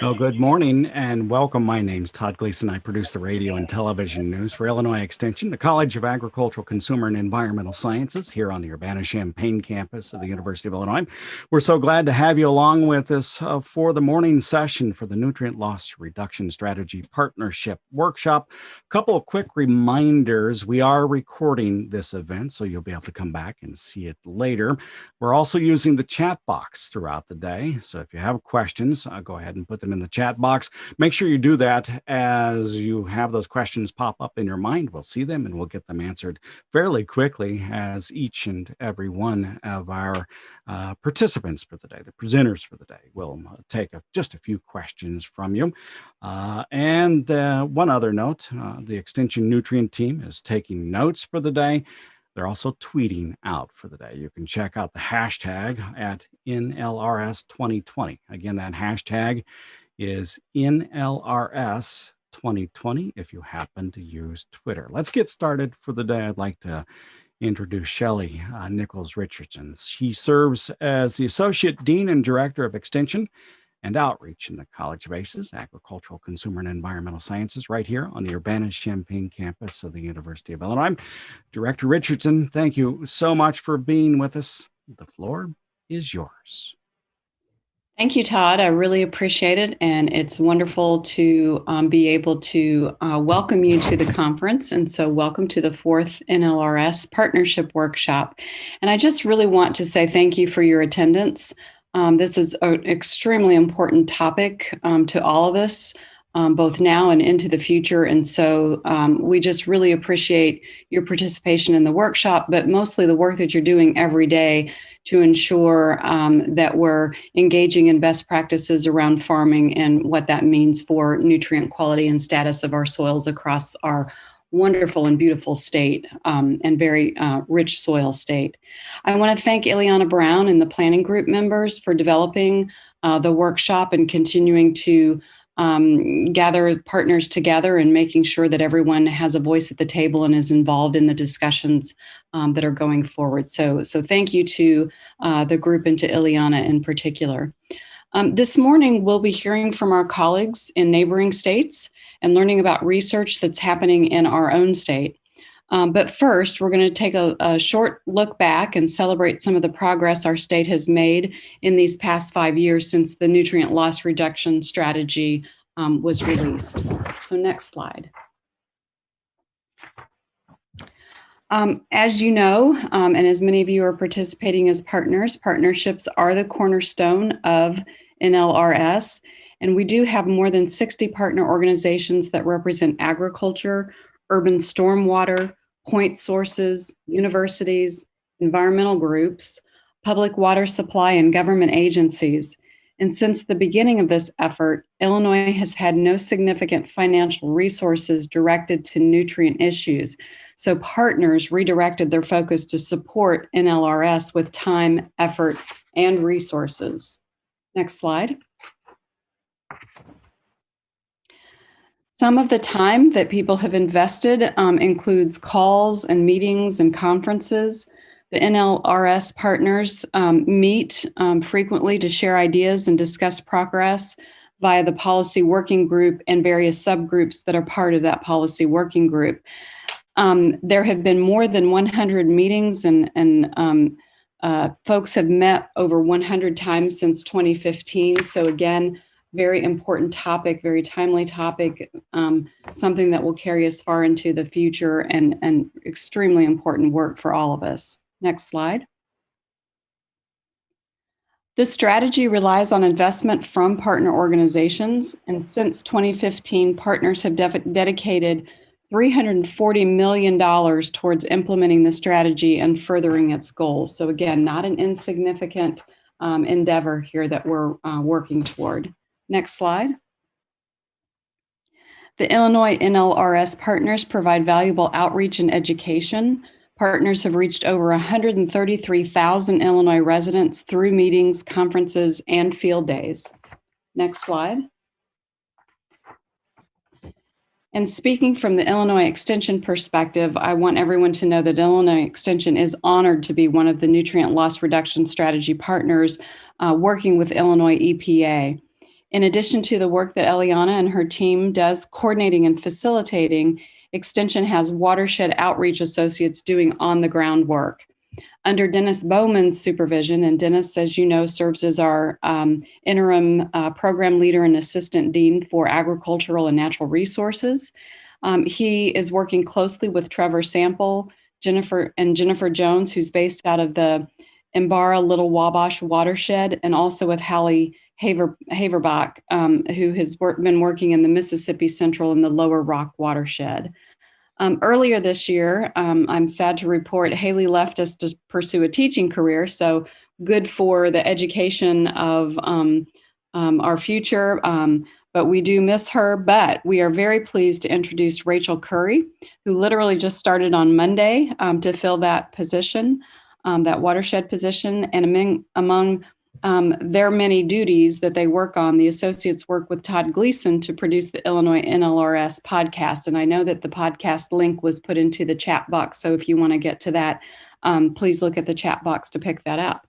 Well, good morning and welcome. My name's Todd Gleason. I produce the radio and television news for Illinois Extension, the College of Agricultural, Consumer, and Environmental Sciences here on the Urbana-Champaign campus of the University of Illinois. We're so glad to have you along with us for the morning session for the Nutrient Loss Reduction Strategy Partnership Workshop. A couple of quick reminders. We are recording this event, so you'll be able to come back and see it later. We're also using the chat box throughout the day, so if you have questions, go ahead and put them in the chat box. Make sure you do that as you have those questions pop up in your mind. We'll see them and we'll get them answered fairly quickly as each and every one of our participants for the day, the presenters for the day, will take just a few questions from you. And one other note, the Extension Nutrient team is taking notes for the day. They're also tweeting out for the day. You can check out the hashtag at NLRS 2020. Again, that hashtag is NLRS 2020 if you happen to use Twitter. Let's get started for the day. I'd like to introduce Shelly Nickols-Richardson. She serves as the Associate Dean and Director of Extension and Outreach in the College of ACES, Agricultural, Consumer, and Environmental Sciences, right here on the Urbana-Champaign campus of the University of Illinois. Director Richardson, thank you so much for being with us. The floor is yours. Thank you, Todd. I really appreciate it. And it's wonderful to be able to welcome you to the conference. And so welcome to the 4th NLRS Partnership Workshop. And I just really want to say thank you for your attendance. This is an extremely important topic to all of us, both now and into the future. And so we just really appreciate your participation in the workshop, but mostly the work that you're doing every day to ensure that we're engaging in best practices around farming and what that means for nutrient quality and status of our soils across our wonderful and beautiful state and very rich soil state. I want to thank Ileana Brown and the planning group members for developing the workshop and continuing to gather partners together and making sure that everyone has a voice at the table and is involved in the discussions that are going forward. So thank you to the group and to Ileana in particular. This morning, we'll be hearing from our colleagues in neighboring states and learning about research that's happening in our own state. But first, we're going to take a short look back and celebrate some of the progress our state has made in these past 5 years since the nutrient loss reduction strategy was released. So next slide. As you know, and as many of you are participating as partners, partnerships are the cornerstone of NLRS. And we do have more than 60 partner organizations that represent agriculture, urban stormwater, point sources, universities, environmental groups, public water supply, and government agencies. And since the beginning of this effort, Illinois has had no significant financial resources directed to nutrient issues. So partners redirected their focus to support NLRS with time, effort, and resources. Next slide. Some of the time that people have invested includes calls and meetings and conferences. The NLRS partners meet frequently to share ideas and discuss progress via the policy working group and various subgroups that are part of that policy working group. There have been more than 100 meetings and folks have met over 100 times since 2015. So again, very important topic, very timely topic, something that will carry us far into the future and extremely important work for all of us. Next slide. This strategy relies on investment from partner organizations, and since 2015, partners have dedicated $340 million towards implementing the strategy and furthering its goals. So again, not an insignificant endeavor here that we're working toward. Next slide. The Illinois NLRS partners provide valuable outreach and education. Partners have reached over 133,000 Illinois residents through meetings, conferences, and field days. Next slide. And speaking from the Illinois Extension perspective, I want everyone to know that Illinois Extension is honored to be one of the nutrient loss reduction strategy partners working with Illinois EPA. In addition to the work that Eliana and her team does coordinating and facilitating, Extension has watershed outreach associates doing on-the-ground work. Under Dennis Bowman's supervision, and Dennis, as you know, serves as our interim program leader and assistant dean for agricultural and natural resources. He is working closely with Trevor Sample, Jennifer Jones, who's based out of the Imbara Little Wabash watershed, and also with Hallie Haverbach, who has been working in the Mississippi Central and the Lower Rock watershed. Earlier this year, I'm sad to report, Haley left us to pursue a teaching career, so good for the education of our future, but we do miss her. But we are very pleased to introduce Rachel Curry, who literally just started on Monday to fill that position, that watershed position, and among their many duties that they work on, the associates work with Todd Gleason to produce the Illinois NLRS podcast. And I know that the podcast link was put into the chat box. So if you want to get to that, please look at the chat box to pick that up.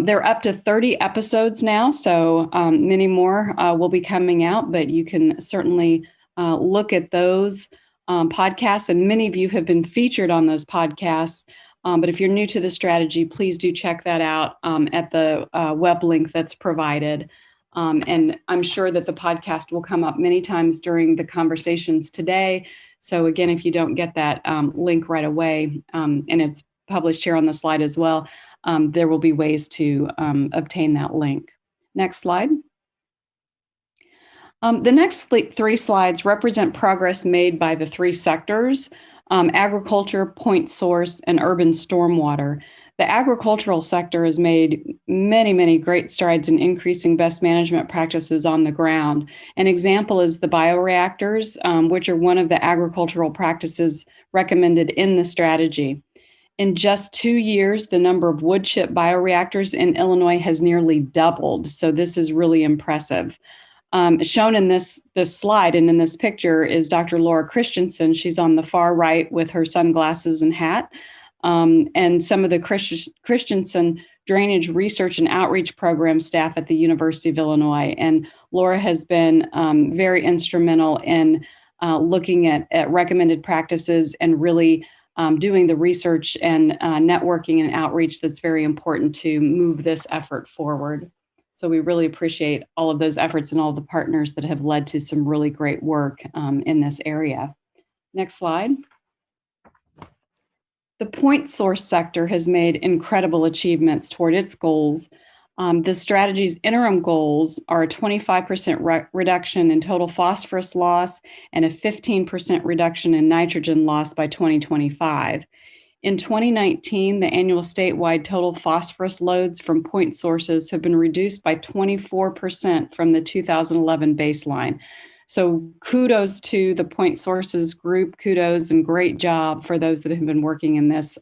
They're up to 30 episodes now, so many more will be coming out, but you can certainly look at those podcasts. And many of you have been featured on those podcasts. But if you're new to the strategy, please do check that out at the web link that's provided. And I'm sure that the podcast will come up many times during the conversations today. So again, if you don't get that link right away, and it's published here on the slide as well, there will be ways to obtain that link. Next slide. The next three slides represent progress made by the three sectors: agriculture, point source, and urban stormwater. The agricultural sector has made many, many great strides in increasing best management practices on the ground. An example is the bioreactors, which are one of the agricultural practices recommended in the strategy. In just 2 years, the number of wood chip bioreactors in Illinois has nearly doubled. So this is really impressive. Shown in this slide and in this picture is Dr. Laura Christensen. She's on the far right with her sunglasses and hat. And some of the Christensen Drainage Research and Outreach Program staff at the University of Illinois. And Laura has been very instrumental in looking at recommended practices and really doing the research and networking and outreach that's very important to move this effort forward. So we really appreciate all of those efforts and all the partners that have led to some really great work in this area. Next slide. The point source sector has made incredible achievements toward its goals. The strategy's interim goals are a 25% reduction in total phosphorus loss and a 15% reduction in nitrogen loss by 2025. In 2019, the annual statewide total phosphorus loads from point sources have been reduced by 24% from the 2011 baseline. So kudos to the point sources group, kudos and great job for those that have been working in this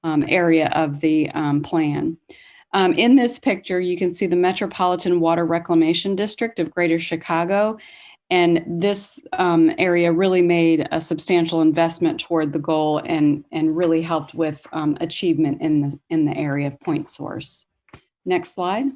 area of the plan. In this picture, you can see the Metropolitan Water Reclamation District of Greater Chicago. And this area really made a substantial investment toward the goal and really helped with achievement in the area of point source. Next slide.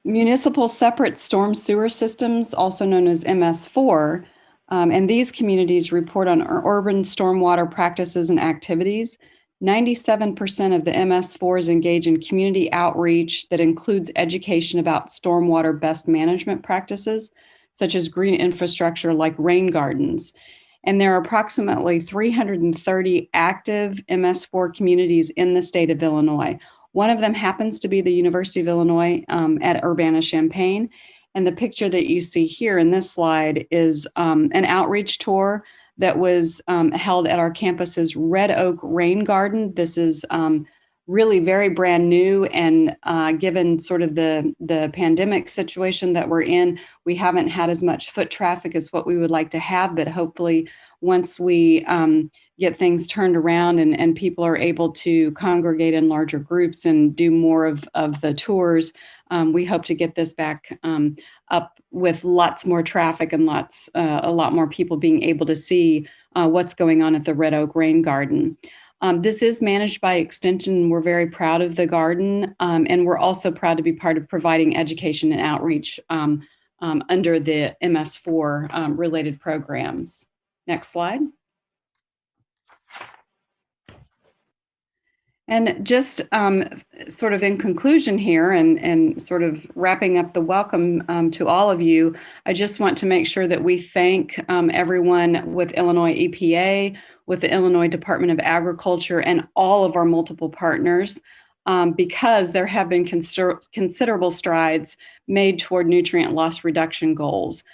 Municipal separate storm sewer systems, also known as MS4, and these communities report on urban stormwater practices and activities. 97% of the MS4s engage in community outreach that includes education about stormwater best management practices, such as green infrastructure like rain gardens. And there are approximately 330 active MS4 communities in the state of Illinois. One of them happens to be the University of Illinois at Urbana-Champaign. And the picture that you see here in this slide is an outreach tour that was held at our campus's Red Oak Rain Garden. This is really very brand new, and given sort of the pandemic situation that we're in, we haven't had as much foot traffic as what we would like to have, but hopefully once we get things turned around and people are able to congregate in larger groups and do more of the tours, we hope to get this back up with lots more traffic and a lot more people being able to see what's going on at the Red Oak Rain Garden. This is managed by Extension. We're very proud of the garden, and we're also proud to be part of providing education and outreach under the MS4 related programs. Next slide. And just sort of in conclusion here and sort of wrapping up the welcome to all of you, I just want to make sure that we thank everyone with Illinois EPA, with the Illinois Department of Agriculture, and all of our multiple partners, because there have been considerable strides made toward nutrient loss reduction goals.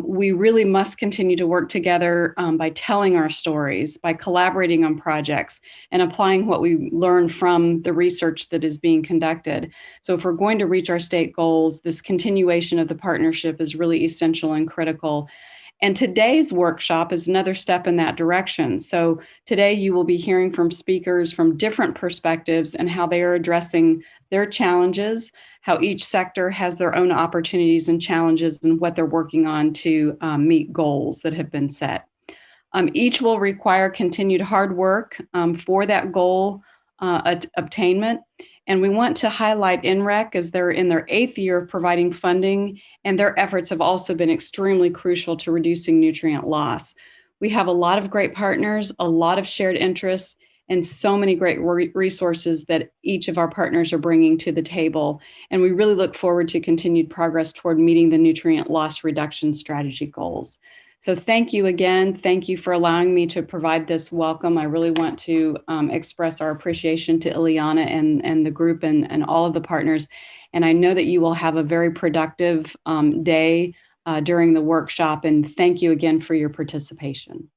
We really must continue to work together by telling our stories, by collaborating on projects, and applying what we learn from the research that is being conducted. So if we're going to reach our state goals, this continuation of the partnership is really essential and critical. And today's workshop is another step in that direction. So today you will be hearing from speakers from different perspectives and how they are addressing their challenges, how each sector has their own opportunities and challenges, and what they're working on to meet goals that have been set. Each will require continued hard work for that goal obtainment. And we want to highlight NREC as they're in their 8th year of providing funding, and their efforts have also been extremely crucial to reducing nutrient loss. We have a lot of great partners, a lot of shared interests, and so many great resources that each of our partners are bringing to the table. And we really look forward to continued progress toward meeting the nutrient loss reduction strategy goals. So thank you again. Thank you for allowing me to provide this welcome. I really want to express our appreciation to Ileana and the group and all of the partners. And I know that you will have a very productive day during the workshop. And thank you again for your participation.